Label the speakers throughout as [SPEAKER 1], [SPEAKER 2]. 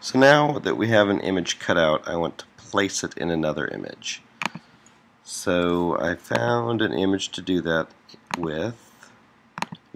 [SPEAKER 1] So now that we have an image cut out, I want to place it in another image. So I found an image to do that with,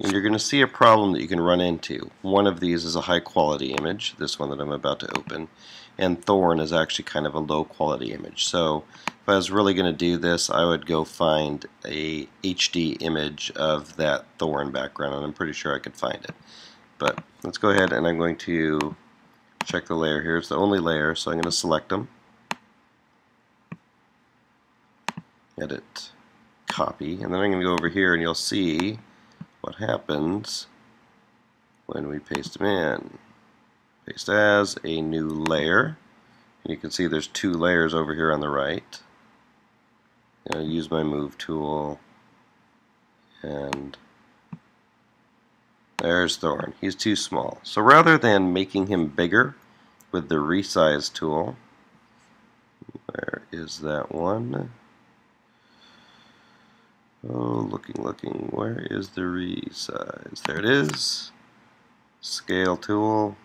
[SPEAKER 1] and you're going to see a problem that you can run into. One of these is a high quality image, this one that I'm about to open, and Thorn is actually kind of a low quality image. So if I was really going to do this, I would go find a HD image of that Thorn background, and I'm pretty sure I could find it. But let's go ahead, and I'm going to check the layer here. It's the only layer, so I'm going to select them. Edit, copy, and then I'm going to go over here and you'll see what happens when we paste them in. Paste as a new layer, and you can see there's two layers over here on the right. I'll use my move tool, and there's Thorn. He's too small. So rather than making him bigger with the resize tool, where is that one? Oh, looking, where is the resize? There it is. Scale tool.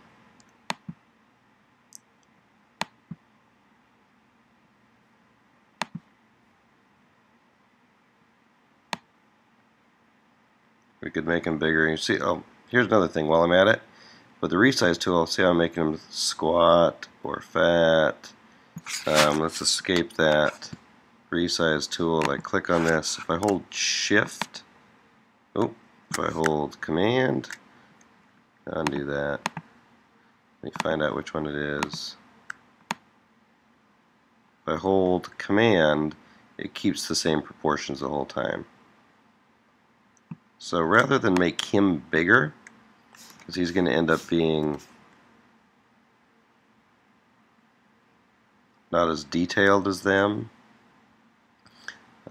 [SPEAKER 1] We could make him bigger. You see, oh, here's another thing while I'm at it. With the resize tool, see how I'm making him squat or fat. Let's escape that resize tool. I click on this. If I hold shift, if I hold command, undo that. Let me find out which one it is. If I hold command, it keeps the same proportions the whole time. So rather than make him bigger, because he's going to end up being not as detailed as them,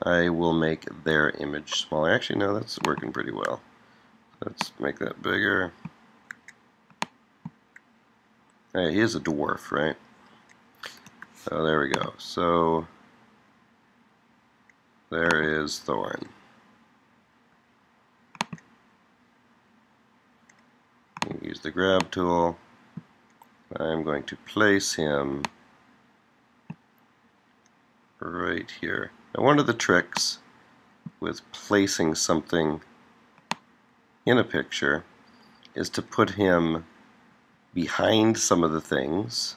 [SPEAKER 1] I will make their image smaller. Actually, no, that's working pretty well. Let's make that bigger. Hey, he is a dwarf, right? Oh, there we go. So there is Thorn. Use the grab tool. I'm going to place him right here. Now, one of the tricks with placing something in a picture is to put him behind some of the things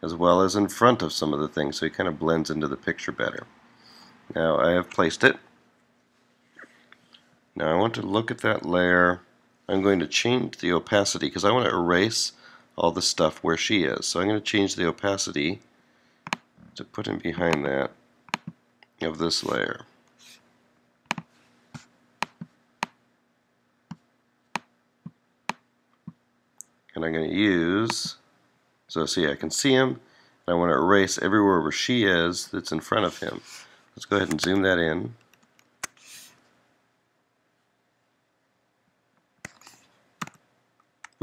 [SPEAKER 1] as well as in front of some of the things, so he kind of blends into the picture better. Now I have placed it. Now I want to look at that layer. I'm going to change the opacity because I want to erase all the stuff where she is. So I'm going to change the opacity to put him behind that of this layer. And I'm going to use, so see, I can see him, and I want to erase everywhere where she is that's in front of him. Let's go ahead and zoom that in.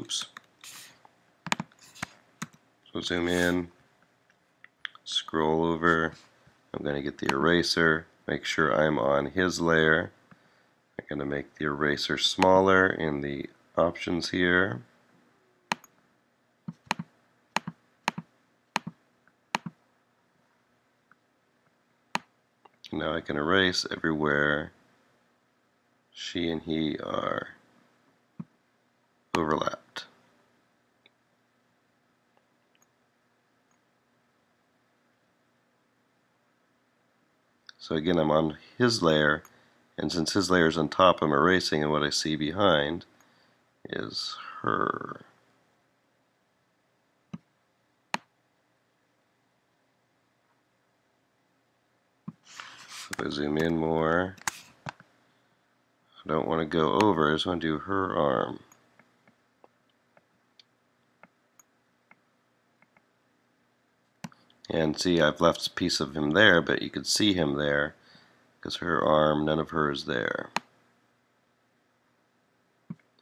[SPEAKER 1] Oops. So zoom in, scroll over. I'm going to get the eraser, make sure I'm on his layer. I'm going to make the eraser smaller in the options here. Now I can erase everywhere she and he are overlapped. So again, I'm on his layer, and since his layer is on top, I'm erasing, and what I see behind is her. If I zoom in more, I don't want to go over, I just want to do her arm. And see, I've left a piece of him there, but you could see him there because her arm, none of her is there.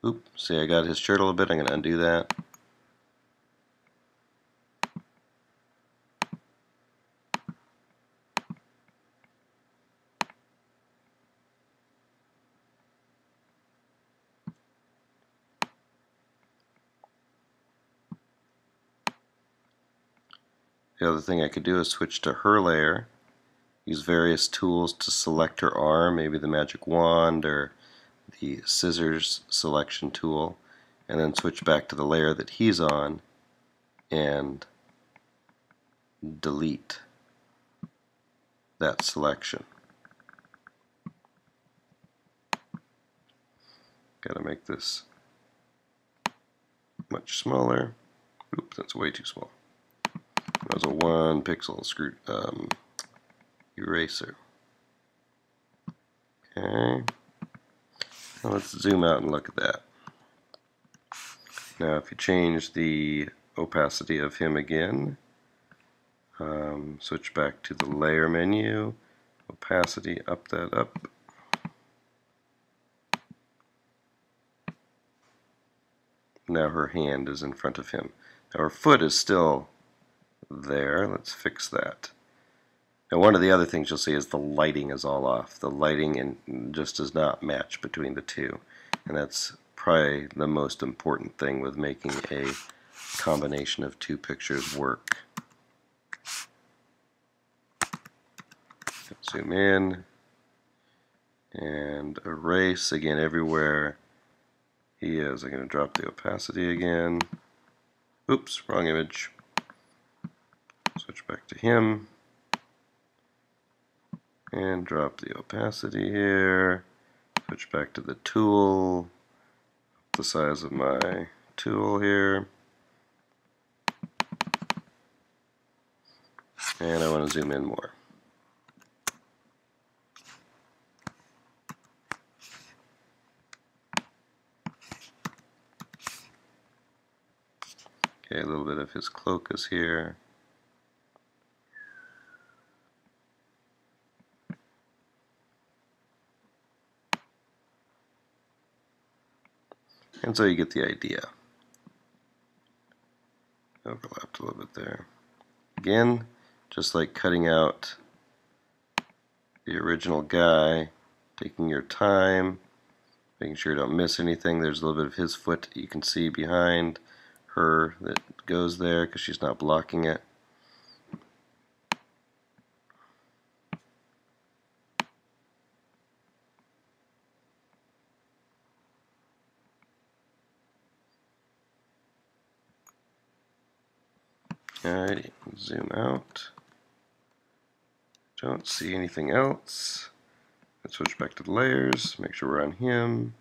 [SPEAKER 1] Oop, see, I got his shirt a little bit. I'm going to undo that. The other thing I could do is switch to her layer, use various tools to select her arm, maybe the magic wand or the scissors selection tool, and then switch back to the layer that he's on and delete that selection. Gotta make this much smaller. Oops, that's way too small. That was a 1 pixel eraser. Okay. Now let's zoom out and look at that. Now if you change the opacity of him again, switch back to the layer menu, opacity, up that up. Now her hand is in front of him. Now her foot is still there. Let's fix that. Now one of the other things you'll see is the lighting is all off. The lighting just does not match between the two. And that's probably the most important thing with making a combination of two pictures work. Zoom in and erase again everywhere he is. I'm going to drop the opacity again. Oops, wrong image. Switch back to him and drop the opacity here. Switch back to the tool, the size of my tool here. And I want to zoom in more. Okay, a little bit of his cloak is here. And so you get the idea. Overlapped a little bit there. Again, just like cutting out the original guy, taking your time, making sure you don't miss anything. There's a little bit of his foot you can see behind her that goes there because she's not blocking it. Alrighty, zoom out. Don't see anything else. Let's switch back to the layers, make sure we're on him.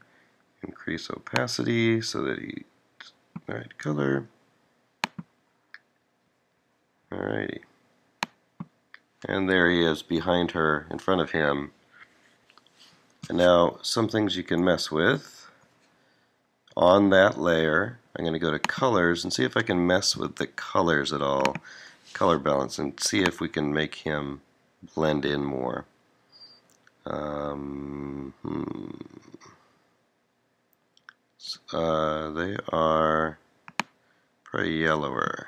[SPEAKER 1] Increase opacity so that he's the right color. Alrighty. And there he is behind her, in front of him. And now some things you can mess with. On that layer, I'm going to go to colors and see if I can mess with the colors at all, color balance, and see if we can make him blend in more. They are probably yellower.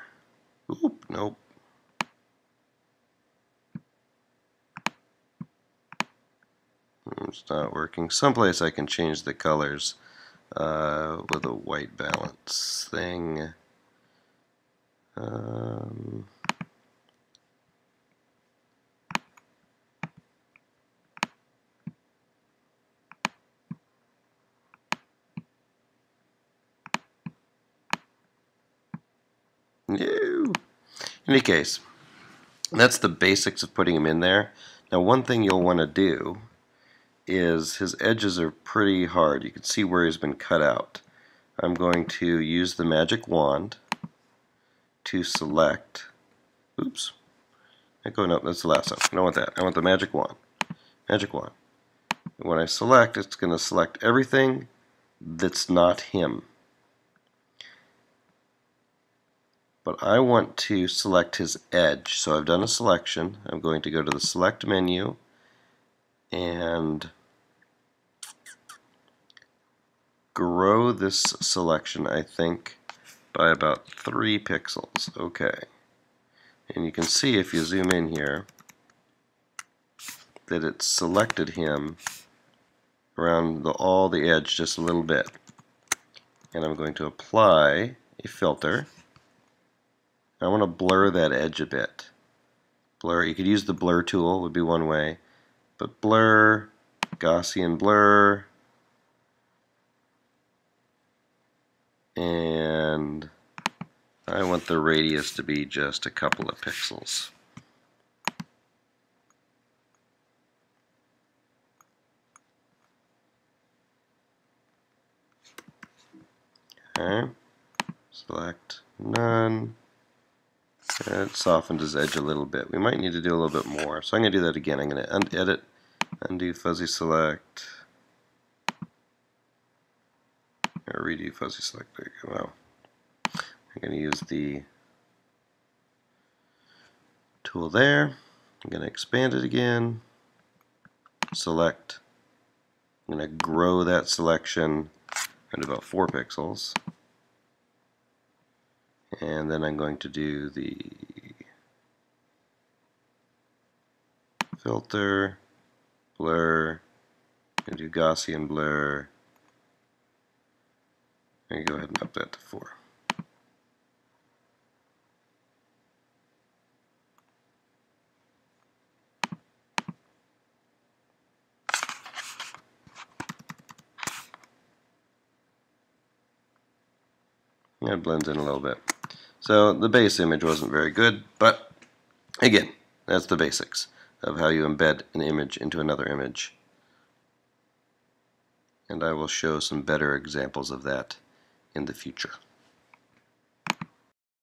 [SPEAKER 1] Oop, nope. It's not working. Someplace I can change the colors with a white balance thing. No. In any case, that's the basics of putting him in there. Now one thing you'll want to do is his edges are pretty hard. You can see where he's been cut out. I'm going to use the magic wand to select. Oops. No, that's the last one. I don't want that. I want the magic wand. Magic wand. And when I select, it's going to select everything that's not him. But I want to select his edge. So I've done a selection. I'm going to go to the select menu and grow this selection, I think, by about 3 pixels. Okay. And you can see if you zoom in here that it's selected him around all the edge just a little bit. And I'm going to apply a filter. I want to blur that edge a bit. Blur, you could use the blur tool, would be one way, but blur, Gaussian blur, and I want the radius to be just a couple of pixels. Okay, select none. It softened his edge a little bit. We might need to do a little bit more. So I'm going to do that again. I'm going to edit, undo fuzzy select, or redo fuzzy select. There you go. Wow. I'm going to use the tool there. I'm going to expand it again. Select. I'm going to grow that selection at about 4 pixels. And then I'm going to do the filter, blur, and do Gaussian blur. And go ahead and up that to 4. And it blends in a little bit. So the base image wasn't very good, but again, that's the basics of how you embed an image into another image. And I will show some better examples of that in the future.